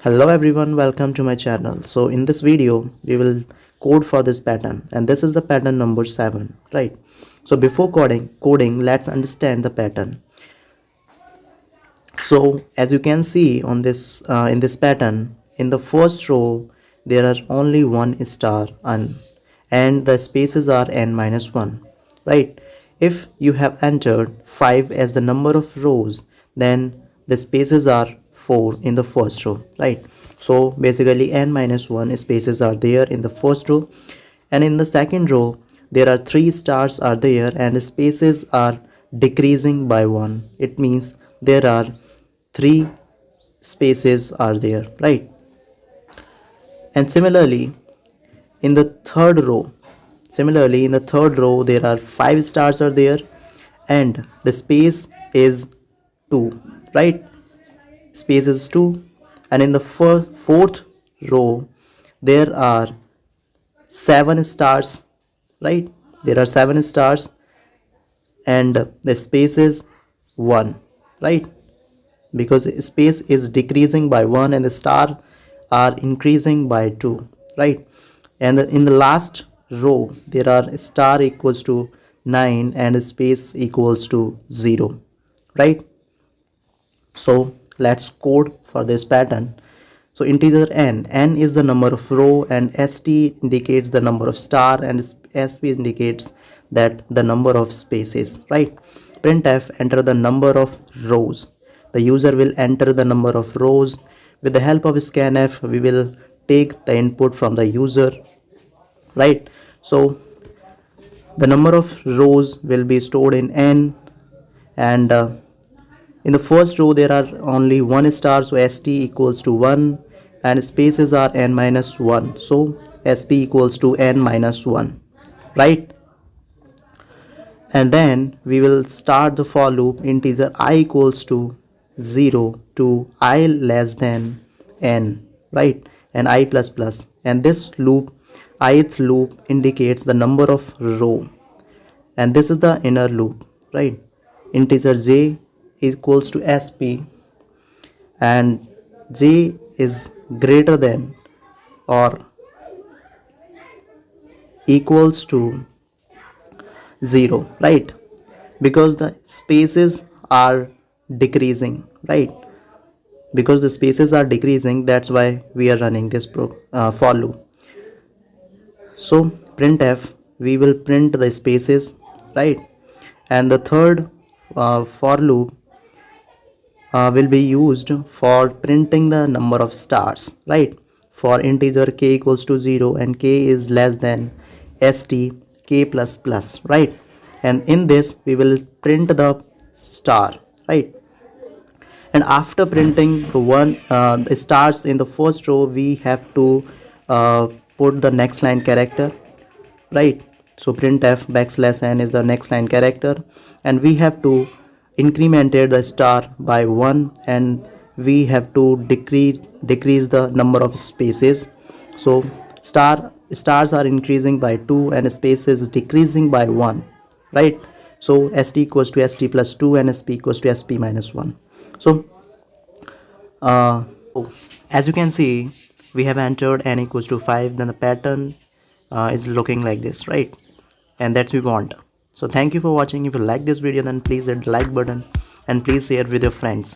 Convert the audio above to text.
Hello everyone, welcome to my channel. So in this video we will code for this pattern, and this is the pattern number 7, right? So before coding, let's understand the pattern. So as you can see on this in this pattern, in the first row there are only one star and the spaces are n minus 1, right? If you have entered 5 as the number of rows, then the spaces are 4 in the first row, right? So basically n minus 1 spaces are there in the first row, and in the second row there are 3 stars are there and spaces are decreasing by 1. It means there are 3 spaces are there, right? And in the third row similarly in the third row there are 5 stars are there and the space is 2, right? Space is 2. And in the fourth row there are 7 stars, right? There are 7 stars and the space is 1, right? Because space is decreasing by 1 and the star are increasing by 2, right? And in the last row there are star equals to 9 and space equals to 0, right? So let's code for this pattern. So integer n is the number of row, and st indicates the number of star, and sp indicates that the number of spaces, right? Printf enter the number of rows. The user will enter the number of rows. With the help of scanf we will take the input from the user, right? So the number of rows will be stored in n, and in the first row there are only one star, so st equals to 1, and spaces are n minus 1, so sp equals to n minus 1, right? And then we will start the for loop integer I equals to 0 to I less than n, right? And I plus plus, and this loop, ith loop, indicates the number of row, and this is the inner loop, right? Integer j equals to sp, and j is greater than or equals to 0, right? Because the spaces are decreasing, right? Because the spaces are decreasing, that's why we are running this for loop. So printf, we will print the spaces, right? And the third for loop will be used for printing the number of stars, right? For integer k equals to 0 and k is less than st k plus plus, right? And in this we will print the star, right? And after printing the stars in the first row, we have to put the next line character, right? So printf backslash n is the next line character, and we have to incremented the star by 1, and we have to decrease the number of spaces. So stars are increasing by 2 and spaces decreasing by 1, right? So st equals to st plus 2 and sp equals to sp minus 1. So uh, as you can see, we have entered n equals to 5, then the pattern is looking like this, right? And that's we want. So thank you for watching. If you like this video, then please hit the like button and please share with your friends.